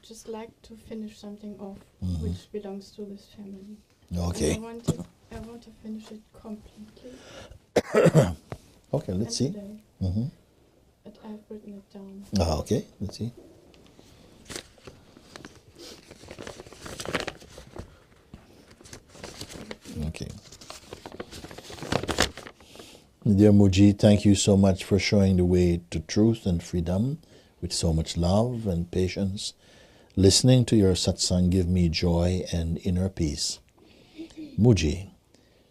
just like to finish something off which belongs to this family. Okay. And I want to finish it completely. Okay, let's see. Today. But I've written it down. Okay, let's see. Okay. Dear Mooji, thank you so much for showing the way to truth and freedom with so much love and patience. Listening to your satsang give me joy and inner peace. Mooji,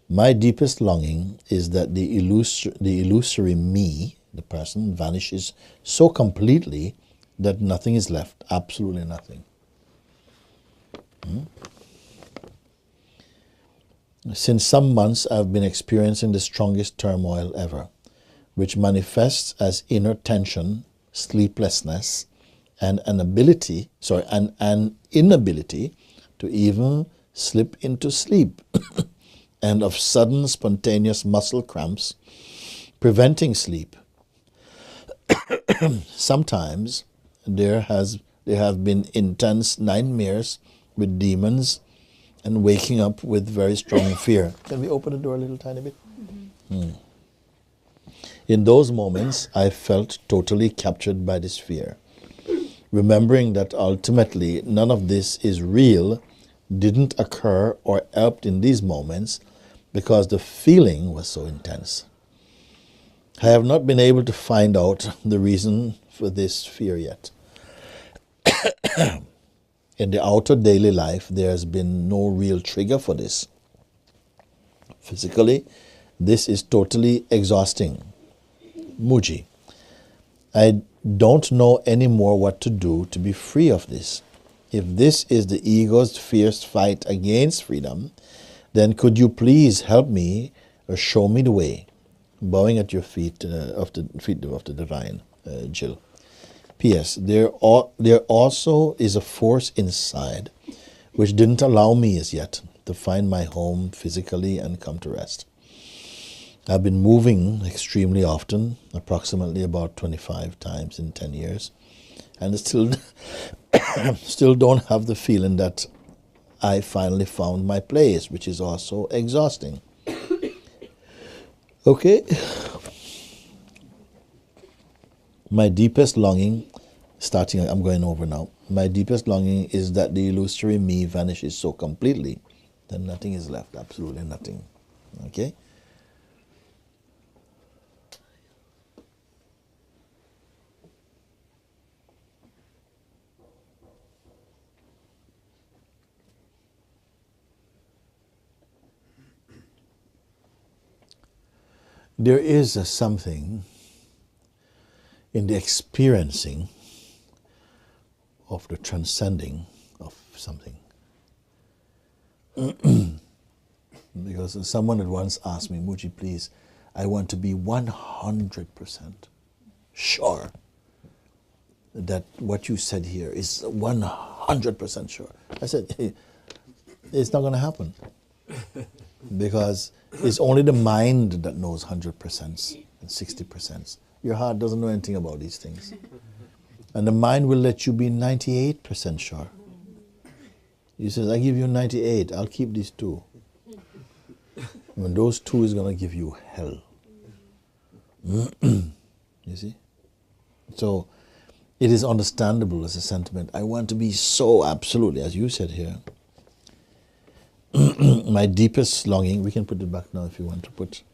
my deepest longing is that the illusory me, the person, vanishes so completely that nothing is left, absolutely nothing. Since some months, I've been experiencing the strongest turmoil ever, which manifests as inner tension, sleeplessness, and an inability to even slip into sleep, and of sudden spontaneous muscle cramps, preventing sleep. Sometimes there have been intense nightmares with demons and waking up with very strong fear. Can we open the door a little tiny bit? In those moments, I felt totally captured by this fear. Remembering that ultimately none of this is real, didn't occur or helped in these moments because the feeling was so intense. I have not been able to find out the reason for this fear yet. In the outer daily life, there has been no real trigger for this. Physically, this is totally exhausting. Mooji, I don't know anymore what to do to be free of this. If this is the ego's fierce fight against freedom, then could you please help me or show me the way? Bowing at your feet of the divine, Jill. P.S. There also is a force inside which didn't allow me as yet to find my home physically and come to rest. I've been moving extremely often, approximately about 25 times in 10 years, and still don't have the feeling that I finally found my place, which is also exhausting. Okay. My deepest longing, I'm going over now. My deepest longing is that the illusory me vanishes so completely that nothing is left, absolutely nothing. Okay? There is something in the experiencing of the transcending of something. Because someone had once asked me, Mooji, please, I want to be 100% sure that what you said here is 100% sure. I said, hey, it's not going to happen. Because it's only the mind that knows 100% and 60%. Your heart doesn't know anything about these things. And the mind will let you be 98% sure. He says, I give you 98, I'll keep these 2. When those 2 is going to give you hell. You see? So it is understandable as a sentiment. I want to be so absolutely, as you said here. My deepest longing, we can put it back now if you want to put,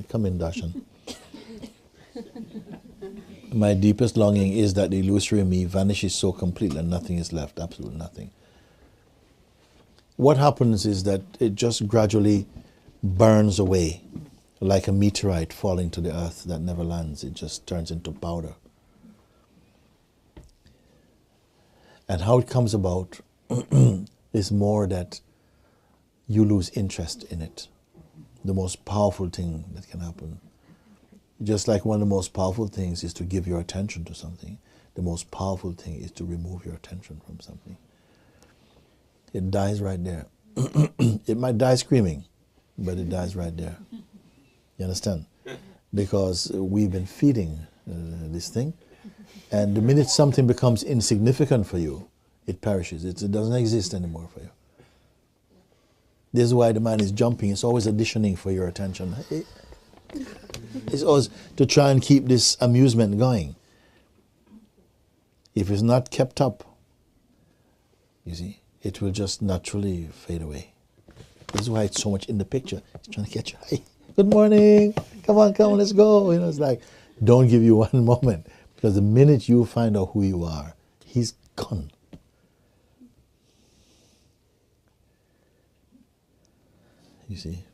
come in Darshan. My deepest longing is that the illusory me vanishes so completely and nothing is left, absolutely nothing. What happens is that it just gradually burns away like a meteorite falling to the earth that never lands. It just turns into powder. And how it comes about is more that you lose interest in it. The most powerful thing that can happen. Just like one of the most powerful things is to give your attention to something, the most powerful thing is to remove your attention from something. It dies right there. It might die screaming, but it dies right there. You understand? Because we've been feeding this thing, and the minute something becomes insignificant for you, It perishes. It doesn't exist anymore for you. This is why the mind is jumping. It's always auditioning for your attention. It's always to try and keep this amusement going. If it's not kept up, you see, it will just naturally fade away. This is why it's so much in the picture. It's trying to catch you. Hey, good morning. Come on, let's go. You know, it's like, don't give you one moment. Because the minute you find out who you are, he's gone. You see.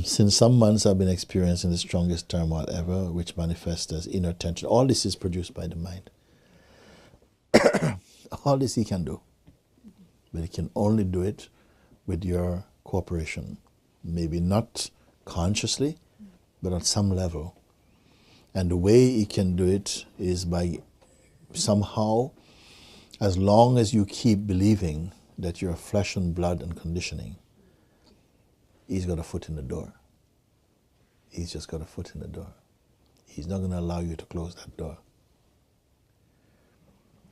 Since some months I've been experiencing the strongest turmoil ever, which manifests as inner tension. All this is produced by the mind. All this he can do. But he can only do it with your cooperation. Maybe not consciously, but on some level. And the way he can do it is by somehow, as long as you keep believing that you're flesh and blood and conditioning, he's got a foot in the door. He's just got a foot in the door. He's not going to allow you to close that door.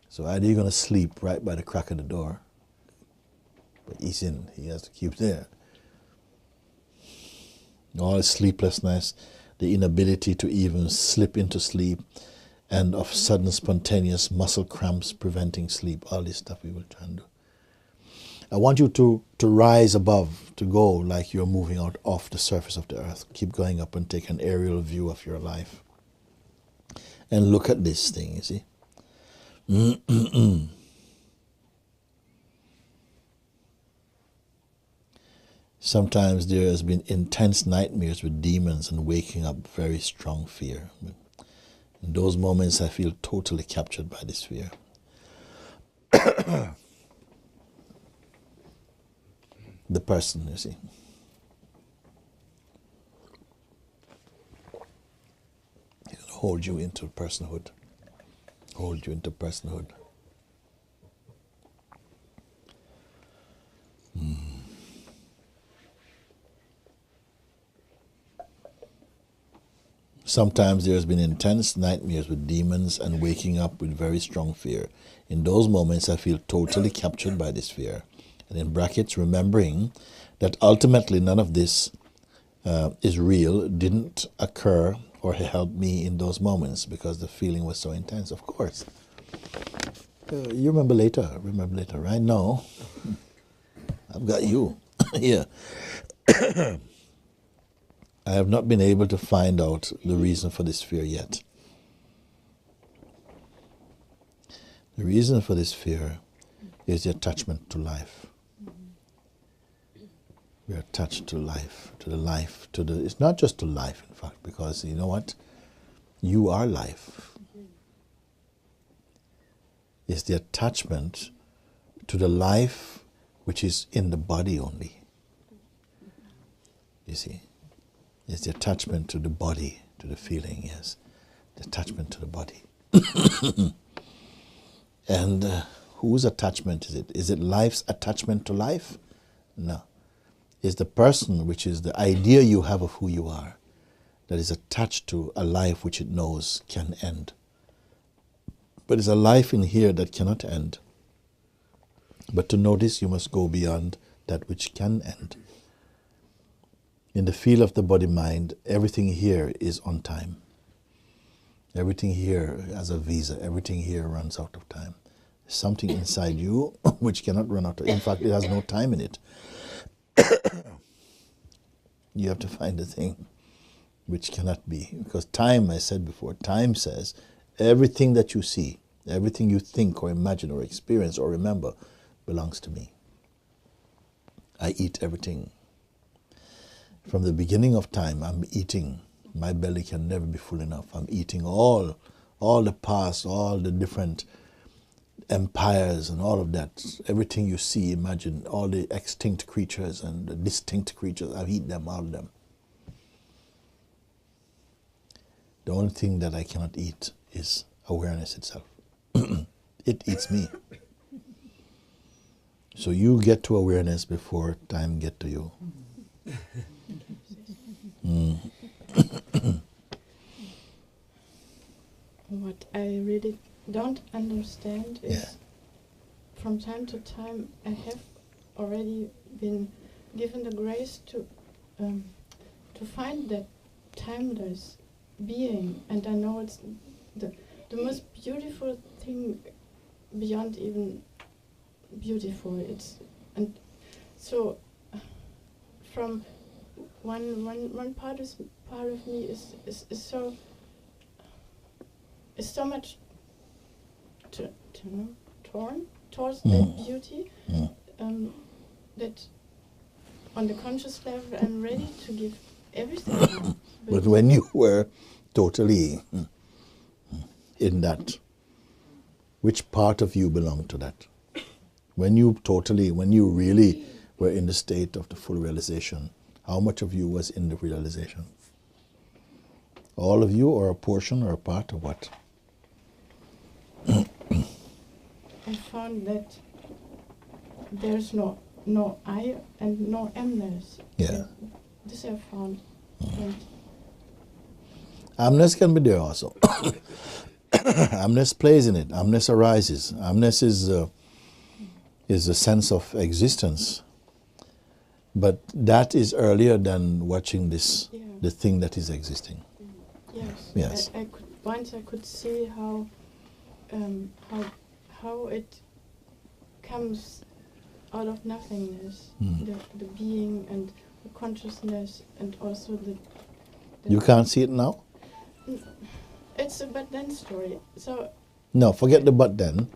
So either you're going to sleep right by the crack of the door, but he's in. He has to keep there. All sleeplessness, the inability to even slip into sleep, and of sudden spontaneous muscle cramps preventing sleep. All this stuff we will try and do. I want you to rise above, to go like you're moving out off the surface of the earth. Keep going up and take an aerial view of your life. And look at this thing, you see. Sometimes there has been intense nightmares with demons and waking up very strong fear. In those moments I feel totally captured by this fear. The person, you see. He's going to hold you into personhood. Hold you into personhood. Sometimes there has been intense nightmares with demons and waking up with very strong fear. In those moments I feel totally captured by this fear. And in brackets, remembering that ultimately none of this is real, didn't occur or help me in those moments because the feeling was so intense. Of course. You remember later. Right now, I've got you here. I have not been able to find out the reason for this fear yet. The reason for this fear is the attachment to life. We are attached to life, it's not just to life, in fact, because you know what? You are life. It's the attachment to the life which is in the body only. You see? It's the attachment to the body, to the feeling, yes. The attachment to the body. And whose attachment is it? Is it life's attachment to life? No. It's the person, which is the idea you have of who you are, that is attached to a life which it knows can end. But it's a life in here that cannot end. But to know this, you must go beyond that which can end. In the field of the body-mind, everything here is on time. Everything here has a visa. Everything here runs out of time. There's something inside you which cannot run out of time. In fact, it has no time in it. You have to find a thing which cannot be. Because time, I said before, time says everything that you see, everything you think or imagine or experience or remember belongs to me. I eat everything. From the beginning of time, I'm eating. My belly can never be full enough. I'm eating all the past, all the different empires and all of that. Everything you see, imagine, all the extinct creatures and the distinct creatures, I've eaten them, all of them. The only thing that I cannot eat is awareness itself. It eats me. So you get to awareness before time get to you. What I really don't understand is, Yeah. from time to time, I have already been given the grace to find that timeless being, and I know it's the most beautiful thing beyond even beautiful. And so from one part of me is so much torn towards that beauty, that on the conscious level I'm ready to give everything up. But when you were totally in that, which part of you belonged to that? When you really were in the state of the full realization, how much of you was in the realization? All of you, or a portion, or a part, or what? I found that there's no I and no amness. Yeah. This I found. And Amness can be there also. Amness plays in it. Amness arises. Amness is a sense of existence. But that is earlier than watching this, yeah. the thing that is existing. Yes. Yes. I could see how it comes out of nothingness, the being and the consciousness, and also the You can't see it now? It's a but then story. So No, forget the but then.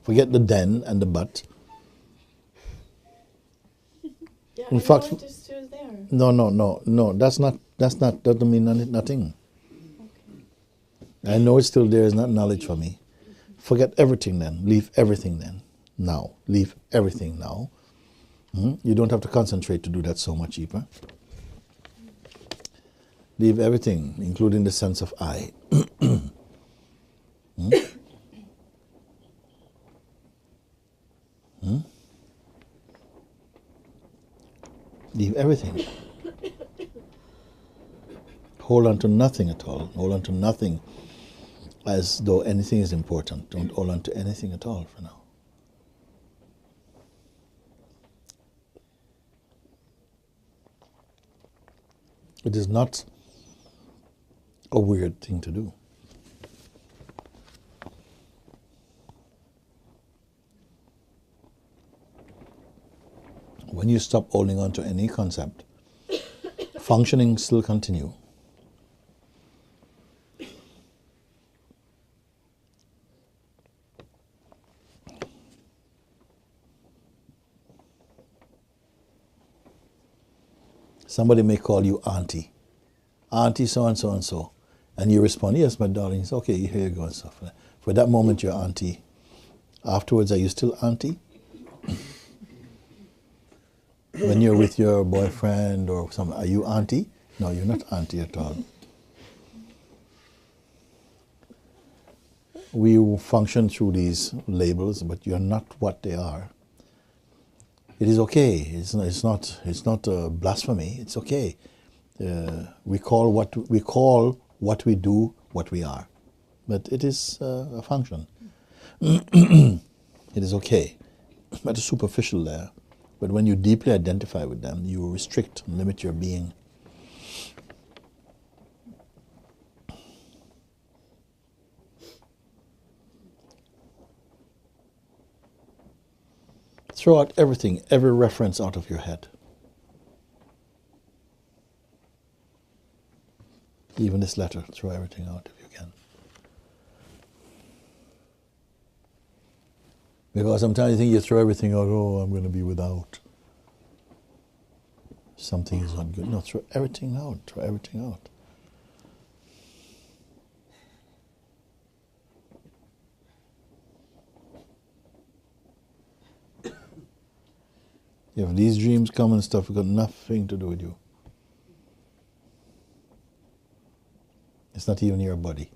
Forget the then and the but. yeah, In I fact, know it is still there. No. That doesn't mean nothing. Okay. I know it's still there is not knowledge for me. Forget everything then. Leave everything then. Now. Leave everything now. You don't have to concentrate to do that so much deeper. Leave everything, including the sense of I. Leave everything. Hold on to nothing at all. Hold on to nothing as though anything is important. Don't hold on to anything at all for now. It is not a weird thing to do. When you stop holding on to any concept, functioning still continue. Somebody may call you auntie. Auntie so and so and so. And you respond, yes, my darling, it's okay, here you go and stuff. For that moment, you're auntie. Afterwards, are you still auntie? When you're with your boyfriend or something, are you auntie? No, you're not auntie at all. We function through these labels, but you're not what they are. It is okay. It's not a blasphemy. It's okay. We call what we do what we are, but it is a function. It is okay, at a superficial layer. But when you deeply identify with them, you restrict and limit your being. Throw out everything, every reference out of your head. Even this letter, throw everything out if you can. Because sometimes you think you throw everything out, oh, I'm going to be without. Something is not good. No, throw everything out, throw everything out. If these dreams come and stuff, it's got nothing to do with you. It's not even your body.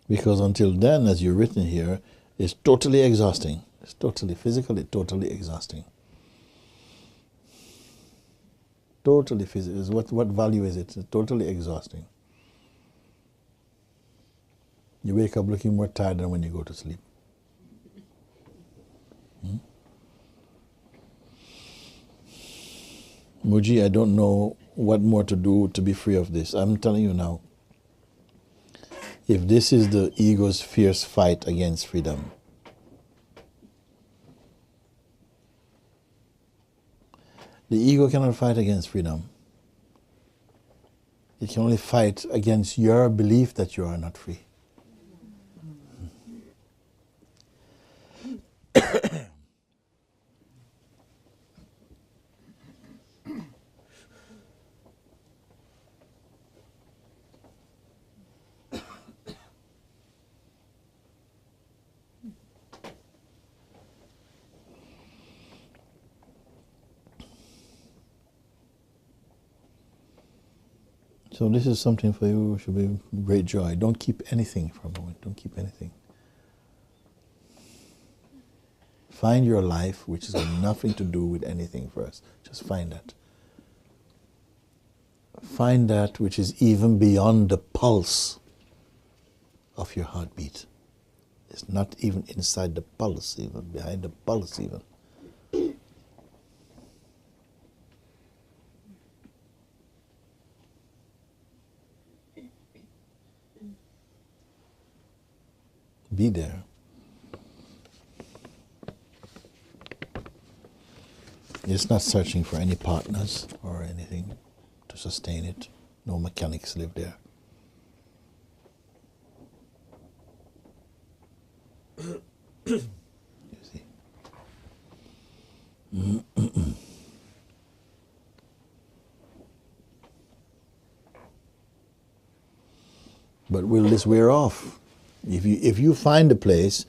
Because until then, as you've written here, it's totally exhausting. It's totally, physically, totally exhausting. Totally physical. What value is it? It's totally exhausting. You wake up looking more tired than when you go to sleep. Mooji, I don't know what more to do to be free of this. I'm telling you now, if this is the ego's fierce fight against freedom, the ego cannot fight against freedom. It can only fight against your belief that you are not free. So this is something for you, should be great joy. Don't keep anything for a moment. Don't keep anything. Find your life, which has got nothing to do with anything first. Just find that. Find that which is even beyond the pulse of your heartbeat. It's not even inside the pulse, even behind the pulse, even. Be there. It's not searching for any partners or anything to sustain it. No mechanics live there. You see. But will this wear off? If you find a place,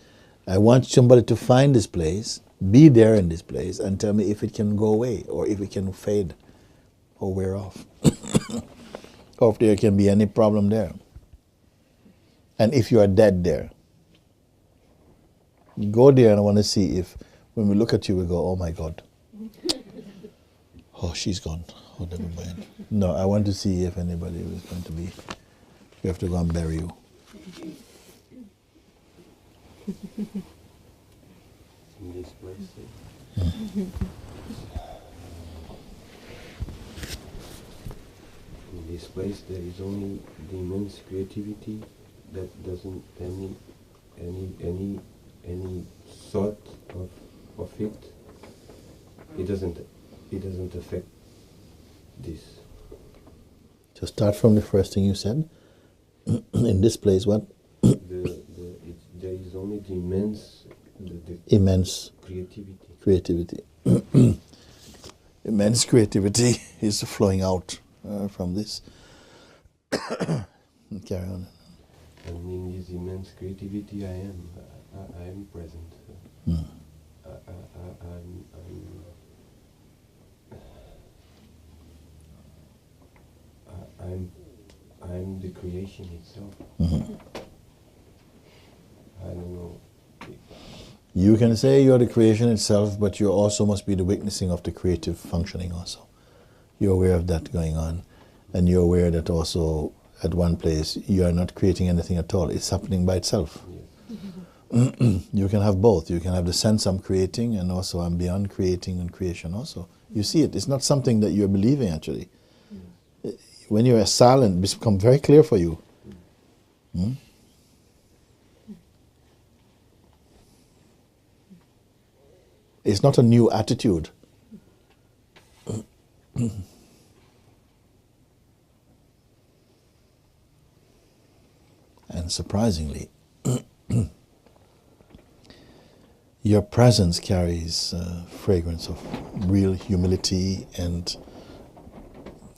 I want somebody to find this place, be there in this place, and tell me if it can go away, or if it can fade, or wear off, or if there can be any problem there. And if you are dead there, go there, and I want to see if, when we look at you, we go, oh my God. Oh, she's gone. Oh, never mind. No, I want to see if anybody is going to be, we have to go and bury you. In this place, in this place, there is only the immense creativity that doesn't any thought of it. It doesn't affect this. So start from the first thing you said. In this place, what? There is only the immense, Immense creativity. Immense creativity is flowing out from this. Carry on. And in this immense creativity, I am present. I'm the creation itself. I don't know. You can say you're the creation itself, but you also must be the witnessing of the creative functioning also. You're aware of that going on, and you're aware that also at one place you are not creating anything at all. It's happening by itself. Yes. You can have both. You can have the sense I'm creating, and also I'm beyond creating and creation also. You see it. It's not something that you're believing actually. When you're silent, it becomes very clear for you. It's not a new attitude. And surprisingly, your presence carries fragrance of real humility and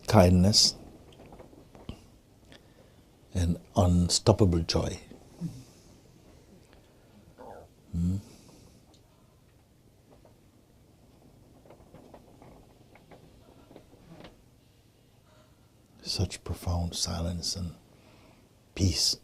kindness and unstoppable joy. Such profound silence and peace.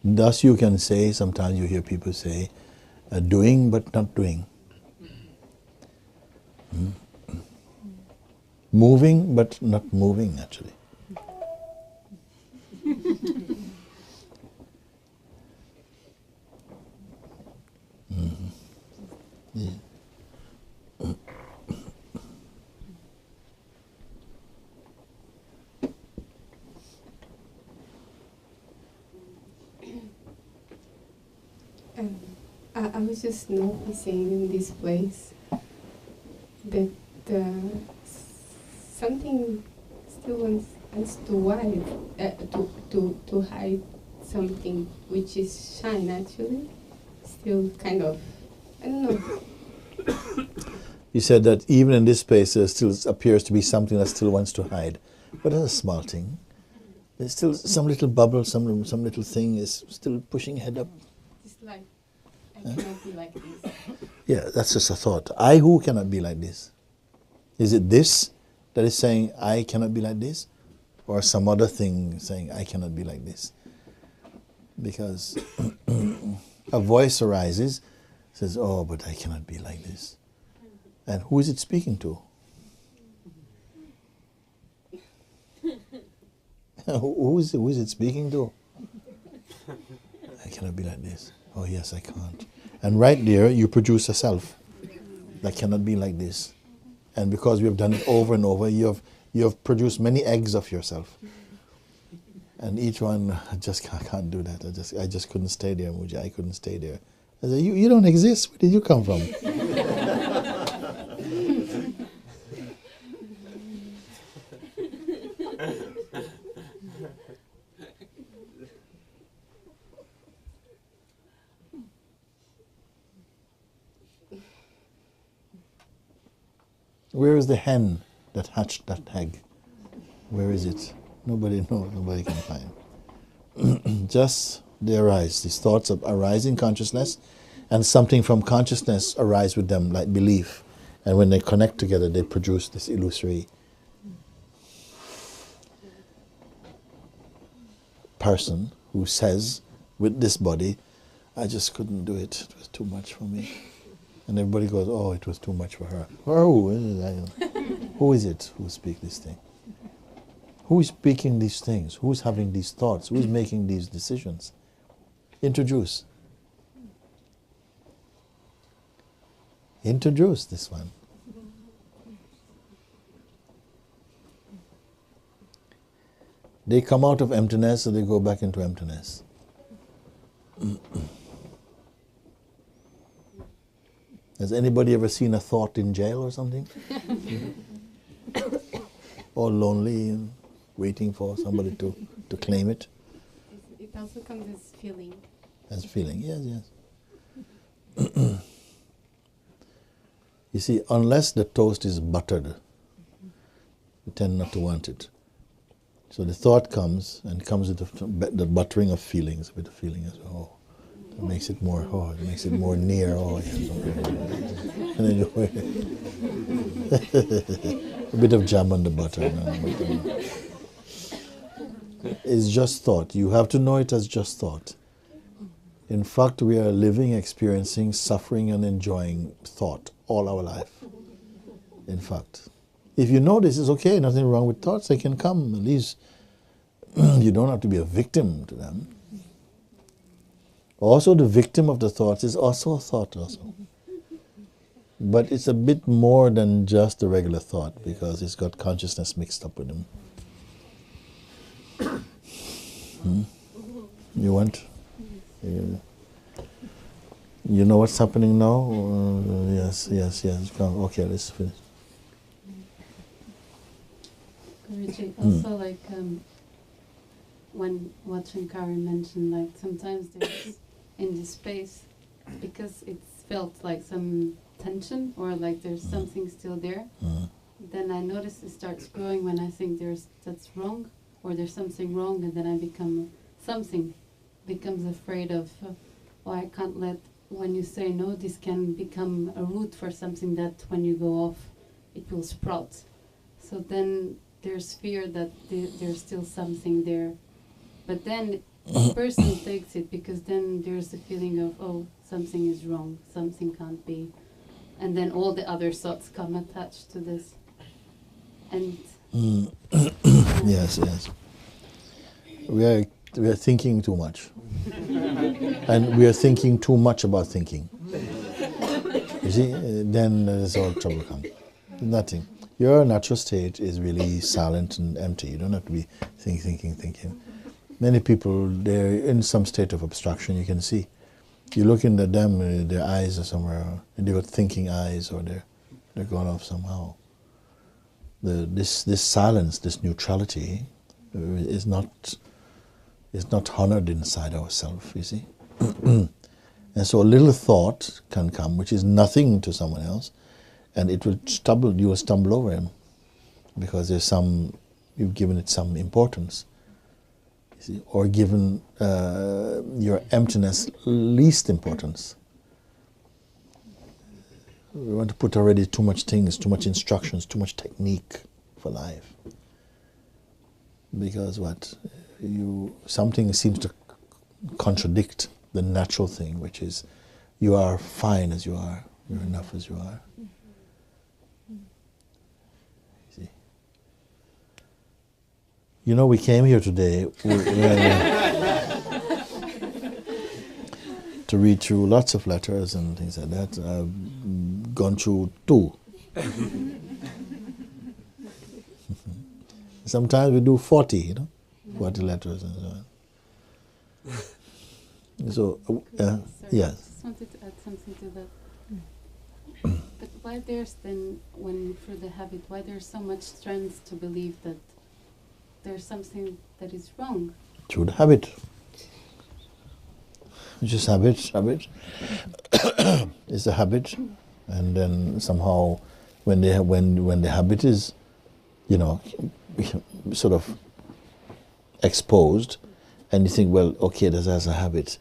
Thus you can say, sometimes you hear people say, doing but not doing. Moving but not moving, actually. Yeah. I was just noticing in this place that something still wants to hide something which is shine actually. Still kind of, I don't know. You said that even in this space there still appears to be something that still wants to hide. But that's a small thing. There's still some little bubble, some little thing is still pushing head up. It's like, I cannot be like this. Yeah, that's just a thought. I who cannot be like this? Is it this that is saying I cannot be like this? Or some other thing saying I cannot be like this? Because a voice arises, says, oh, but I cannot be like this. And who is it speaking to? Who is it speaking to? I cannot be like this. Oh yes, I can't. And right there, you produce a self that cannot be like this. And because we have done it over and over, you have produced many eggs of yourself. And each one, I can't do that. I just couldn't stay there, Mooji. I couldn't stay there. I said, you don't exist. Where did you come from? Where is the hen that hatched that egg? Where is it? Nobody knows, nobody can find. Just they arise. These thoughts arise in consciousness, and something from consciousness arise with them, like belief. And when they connect together, they produce this illusory person who says, with this body, I just couldn't do it. It was too much for me. And everybody goes, oh, it was too much for her. Oh, who is it who speaks this thing? Who is speaking these things? Who is having these thoughts? Who is making these decisions? Introduce. Introduce this one. They come out of emptiness, and they go back into emptiness. Has anybody ever seen a thought in jail or something? All lonely and waiting for somebody to claim it? It also comes as feeling. As feeling, yes. You see, unless the toast is buttered, you tend not to want it. So the thought comes, and comes with the buttering of feelings, with the feeling as oh. It makes it more, it makes it more near, yes. And then a bit of jam on the butter. It's just thought. You have to know it as just thought. In fact, we are living, experiencing, suffering and enjoying thought all our life. In fact. If you know this is okay, nothing wrong with thoughts, they can come. At least you don't have to be a victim to them. Also, the victim of the thoughts is also a thought also. But it's a bit more than just a regular thought because it's got consciousness mixed up with them. You want? You know what's happening now? Yes. Come. Okay, let's finish. Also, like when what Shankari mentioned, like sometimes there's in this space, because it's felt like some tension or like there's something still there, then I notice it starts growing when I think that's wrong or there's something wrong, and then I becomes afraid of, I can't let, when you say no, this can become a root for something that when you go off, it will sprout. So then there's fear that there's still something there But then the person takes it because then there's a feeling of, oh, something is wrong, something can't be. And then all the other thoughts come attached to this. And Yes, yes. We are thinking too much. And we are thinking too much about thinking. You see, then there's all trouble come. Nothing. Your natural state is really silent and empty. You don't have to be thinking. Many people, they're in some state of abstraction, you can see. You look into them, their eyes are somewhere, and they've got thinking eyes, or they're going off somehow. This silence, this neutrality, is not honored inside ourselves, you see. And so a little thought can come, which is nothing to someone else, and you will stumble over him, because you've given it some importance, you see, or given your emptiness least importance. We want to put already too much things, too much instructions, too much technique for life. Because something seems to contradict the natural thing, which is you are fine as you are, you're enough as you are. See? You know, we came here today to read through lots of letters and things like that. I've gone through 2. Sometimes we do 40, 40 letters and so on. So, sorry, yes. I just wanted to add something to that. But why there's then, when through the habit, why there's so much strength to believe that there's something that is wrong? Through the habit. It's just habit. It's a habit, and then somehow, when the habit is, sort of exposed, and you think, well, okay, that's a habit.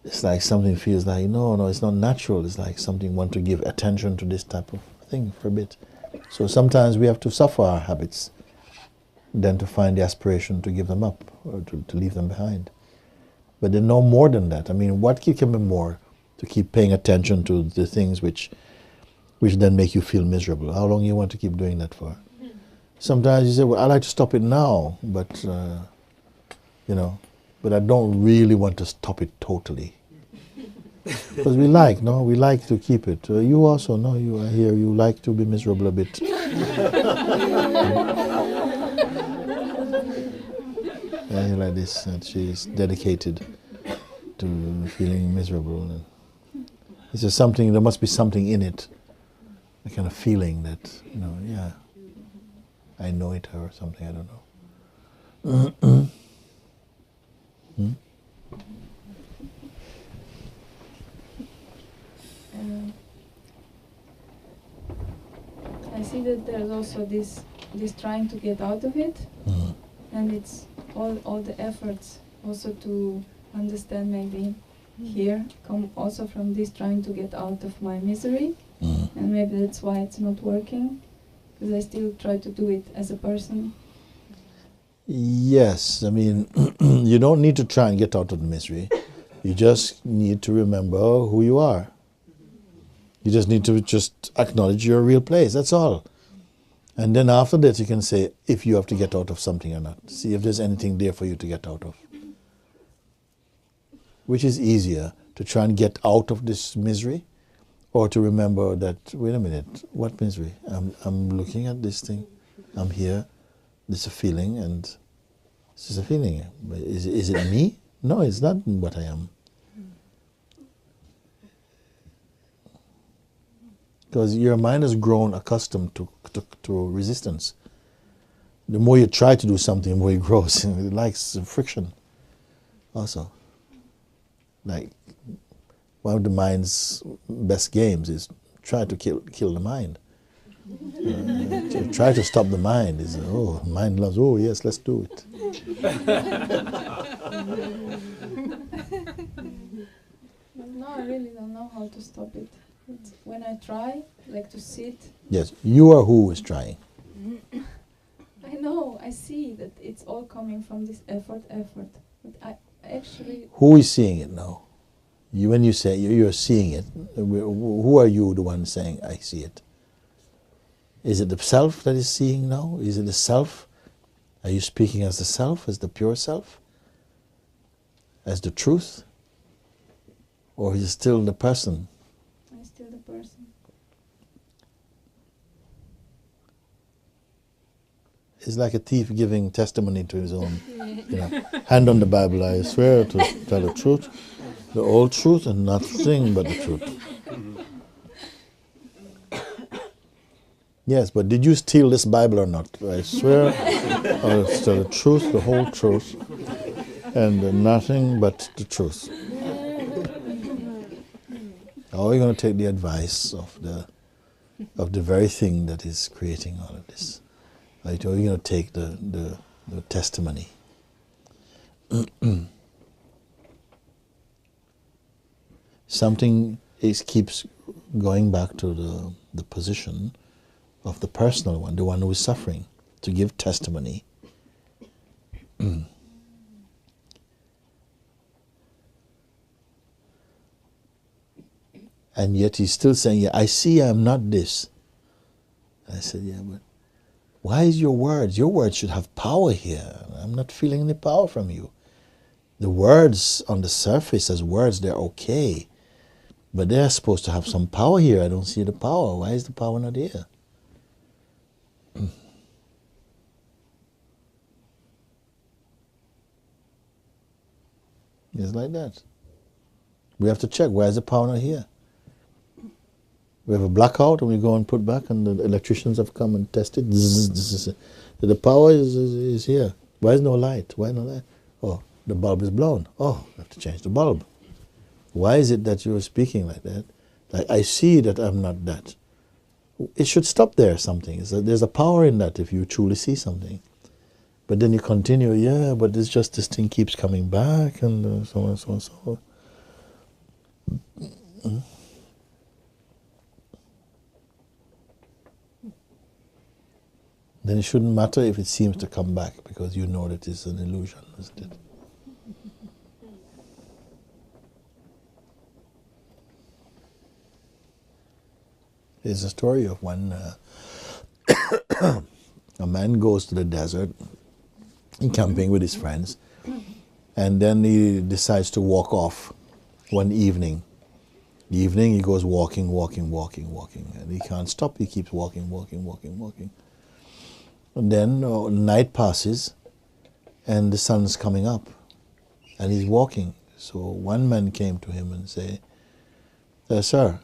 It's like something feels like, no, it's not natural. It's like something want to give attention to this type of thing for a bit. So sometimes we have to suffer our habits, then to find the aspiration to give them up or to leave them behind. But they're no more than that. I mean, what can be more to keep paying attention to the things which then make you feel miserable? How long you want to keep doing that for? Sometimes you say, well, I like to stop it now, but but I don't really want to stop it totally. Because we like to keep it. You also know, you are here, you like to be miserable a bit. You like this, and she's dedicated to feeling miserable. And it's just something, there must be something in it, a kind of feeling that, I know it or something, I don't know. I see that there's also this trying to get out of it, and it's all the efforts also to understand maybe here come also from this trying to get out of my misery, and maybe that's why it's not working, because I still try to do it as a person. Yes, I mean, you don't need to try and get out of the misery. You just need to remember who you are. You just need to just acknowledge your real place, that's all. And then after that you can say if you have to get out of something or not. See if there's anything there for you to get out of. Which is easier, to try and get out of this misery, or to remember that, wait a minute, what misery? I'm looking at this thing, I'm here, this is a feeling, and this is a feeling. Is it me? No, it's not what I am. Because your mind has grown accustomed to resistance. The more you try to do something, the more it grows. It likes friction also. Like, one of the mind's best games is try to kill the mind. Try to stop the mind. Is mind loves, yes, let's do it. But no, I really don't know how to stop it. It's when I try, like to sit. Yes, you are who is trying. I know, I see that it's all coming from this effort. But I actually, Who is seeing it now? You, when you say you're seeing it, who are you, the one saying, I see it? Is it the self that is seeing now? Is it the self? Are you speaking as the self, as the pure self? As the truth? Or is it still the person? I'm still the person. It's like a thief giving testimony to his own, hand on the Bible, I swear to tell the truth, the whole truth and nothing but the truth. Yes, but did you steal this Bible or not? I swear I'll tell the truth, the whole truth, and nothing but the truth. Or are you going to take the advice of the very thing that is creating all of this? Right? Or are you going to take the testimony? Something keeps going back to the position of the personal one, the one who is suffering, to give testimony. And yet he's still saying, yeah, I see I'm not this. And I said, yeah, but why is your words? Your words should have power here. I'm not feeling any power from you. The words on the surface as words, they're okay. But they're supposed to have some power here. I don't see the power. Why is the power not here? It's like that. We have to check, why is the power not here? We have a blackout and we go and put back and the electricians have come and tested. The power is here. Why is no light? Why no light? Oh, the bulb is blown. Oh, I have to change the bulb. Why is it that you're speaking like that? Like, I see that I'm not that. It should stop there, something. There's a power in that if you truly see something. But then you continue, yeah, but it's just this thing keeps coming back and so on and so on and so on. Then it shouldn't matter if it seems to come back because you know that it's an illusion, isn't it? There's a story of one, a man goes to the desert, camping with his friends, and then he decides to walk off one evening. The evening he goes walking, and he can't stop, he keeps walking. And then night passes, and the sun's coming up, and he's walking. So one man came to him and said, sir,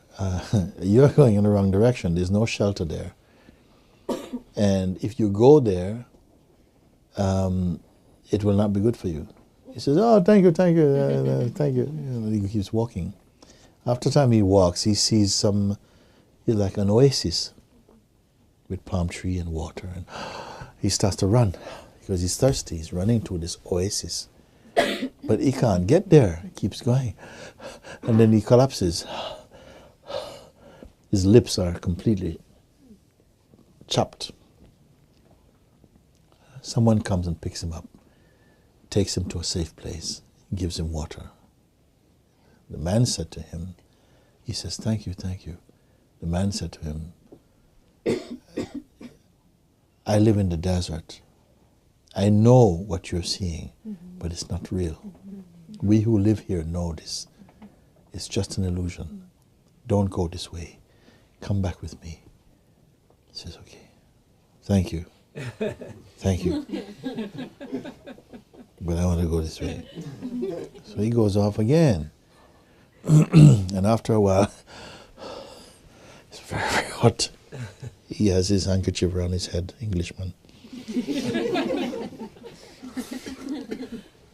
you're going in the wrong direction. There's no shelter there. And if you go there, it will not be good for you. He says, oh, thank you. Thank you. And he keeps walking. After time he walks, he sees like an oasis with palm tree and water. And he starts to run because he's thirsty. He's running to this oasis. But he can't get there. He keeps going. And then he collapses. His lips are completely chopped. Someone comes and picks him up, takes him to a safe place, gives him water. The man said to him, he says, thank you. The man said to him, I live in the desert. I know what you're seeing, but it's not real. We who live here know this. It's just an illusion. Don't go this way. Come back with me. He says, okay. Thank you. But I want to go this way. So he goes off again. And after a while, it's very, very hot. He has his handkerchief around his head, Englishman.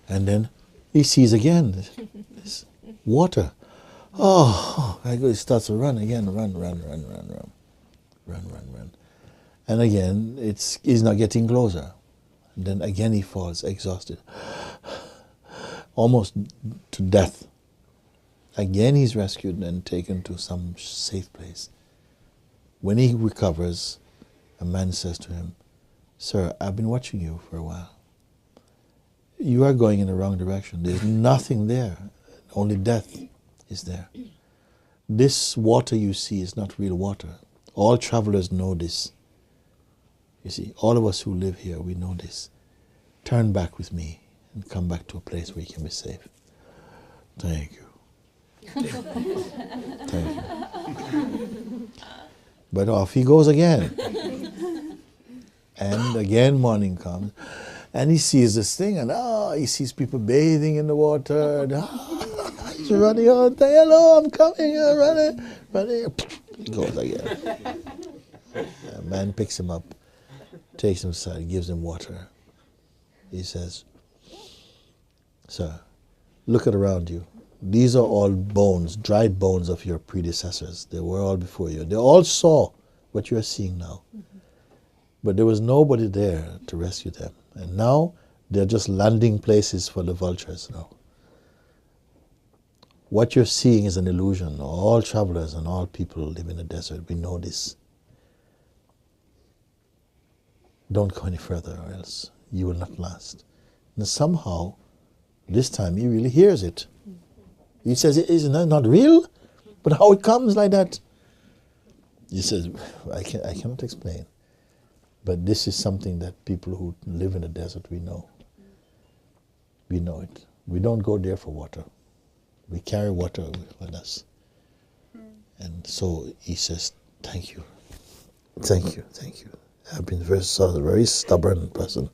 And then he sees again this water. Oh, he starts to run again, run. And again, he's not getting closer. And then again he falls exhausted, almost to death. Again he's rescued and taken to some safe place. When he recovers, a man says to him, Sir, I've been watching you for a while. You are going in the wrong direction. There's nothing there. Only death is there. This water you see is not real water. All travelers know this. You see, all of us who live here, we know this. Turn back with me and come back to a place where you can be safe. Thank you. Thank you. But off he goes again. And again morning comes. And he sees this thing, and he sees people bathing in the water. And, he's running out there. Hello, I'm coming. Running. He goes again. A man picks him up, takes him aside, gives him water. He says, sir, look at around you. These are all bones, dried bones of your predecessors. They were all before you. They all saw what you are seeing now. But there was nobody there to rescue them. And now they're just landing places for the vultures now. What you're seeing is an illusion. All travelers and all people live in the desert. We know this. Don't go any further or else you will not last. And somehow, this time he really hears it. He says, isn't that not real? But how it comes like that? He says, I cannot explain. But this is something that people who live in the desert, we know. We know it. We don't go there for water. We carry water with us. And so he says, thank you. Thank you, thank you. I've been very stubborn person.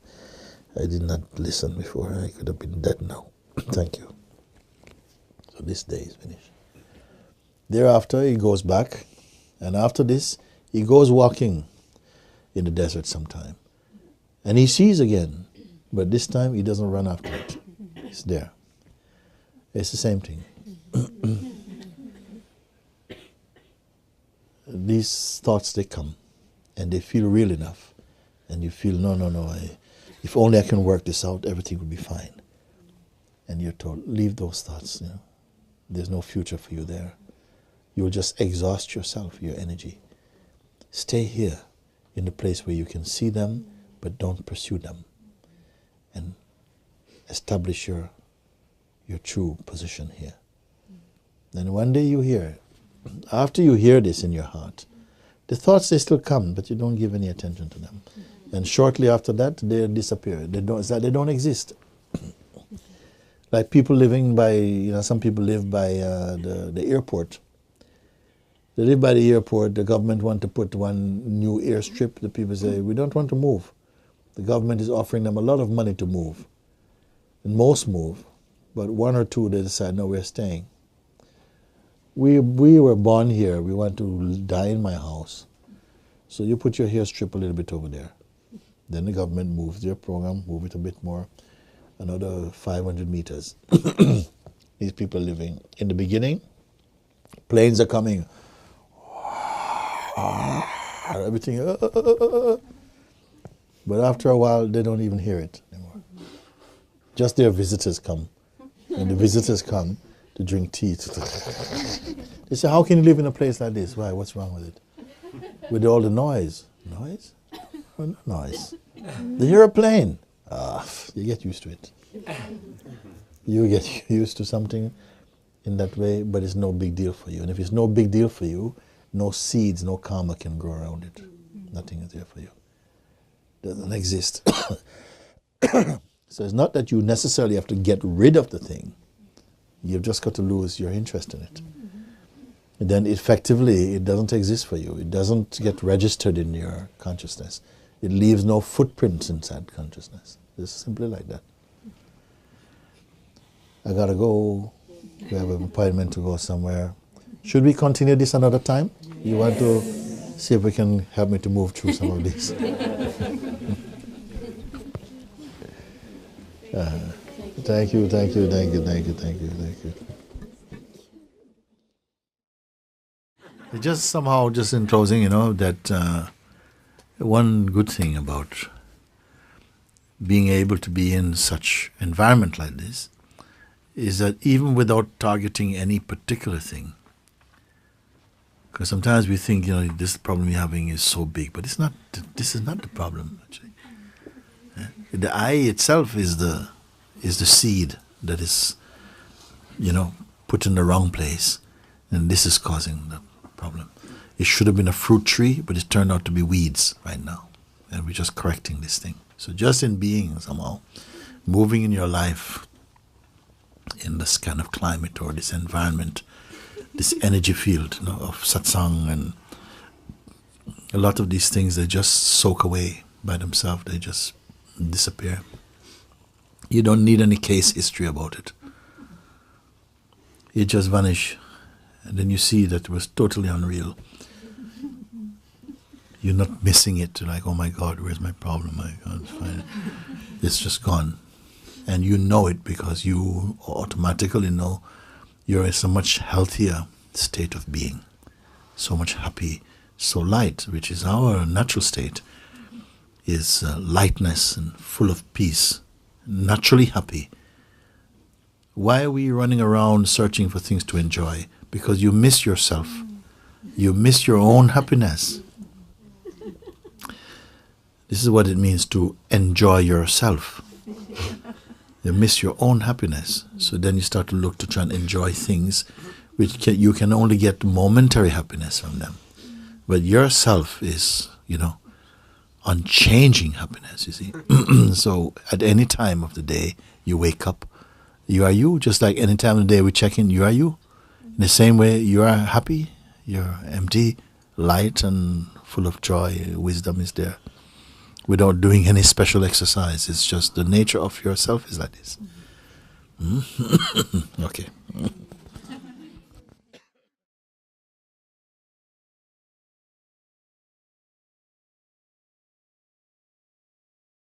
I did not listen before. I could have been dead now. Thank you. So this day is finished. Thereafter, he goes back. And after this, he goes walking in the desert sometime. And he sees again. But this time, he doesn't run after it. It's there. It's the same thing. These thoughts, they come. And they feel real enough. And you feel, no, if only I can work this out, everything will be fine. And you're told, leave those thoughts. You know, there's no future for you there. You'll just exhaust yourself, your energy. Stay here in the place where you can see them, but don't pursue them. And establish your true position here. Then one day you hear, after you hear this in your heart, the thoughts, they still come, but you don't give any attention to them. And shortly after that, they disappear. They don't exist. Like people living by, some people live by the airport. They live by the airport. The government want to put one new airstrip. The people say, we don't want to move. The government is offering them a lot of money to move. And most move. But one or two, they decide, no, we're staying. We were born here. We want to die in my house. So you put your airstrip a little bit over there. Then the government moves their program, move it a bit more, another 500 meters. These people are living. In the beginning, planes are coming. Everything. But after a while, they don't even hear it anymore. Just their visitors come. And the visitors come to drink tea. They say, how can you live in a place like this? Why? What's wrong with it? With all the noise. Noise? Oh, no noise. They hear a plane. You get used to it. You get used to something in that way, but it's no big deal for you. And if it's no big deal for you, no seeds, no karma can grow around it. Nothing is there for you. It doesn't exist. So it's not that you necessarily have to get rid of the thing. You've just got to lose your interest in it. And then effectively, it doesn't exist for you. It doesn't get registered in your consciousness. It leaves no footprints inside consciousness. It's simply like that. I gotta go. We have an appointment to go somewhere. Should we continue this another time? You want to see if we can help me to move through some of these? Thank you. Just somehow, just in closing, that one good thing about being able to be in such environment like this is that even without targeting any particular thing, because sometimes we think, this problem we're having is so big, but it's not. This is not the problem, actually. The I itself is the seed that is, put in the wrong place, and this is causing the problem. It should have been a fruit tree, but it turned out to be weeds right now, and we're just correcting this thing. So just in being somehow, moving in your life in this kind of climate or this environment, this energy field of satsang, and a lot of these things, they just soak away by themselves. They just disappear. You don't need any case history about it. It just vanish, and then you see that it was totally unreal. You're not missing it, like, oh my God, where's my problem? I can't find it. It's just gone. And you know it because you automatically know you're in a much healthier state of being. So much happy, so light, which is our natural state, is lightness and full of peace, naturally happy. Why are we running around searching for things to enjoy? Because you miss yourself. You miss your own happiness. This is what it means to enjoy yourself. You miss your own happiness. So then you start to look to try and enjoy things which you can only get momentary happiness from them. But yourself is, unchanging happiness, you see. So at any time of the day, you wake up, you are you. Just like any time of the day we check in, you are you. In the same way, you are happy, you're empty, light and full of joy, wisdom is there. Without doing any special exercise. It's just the nature of yourself is like this. Okay.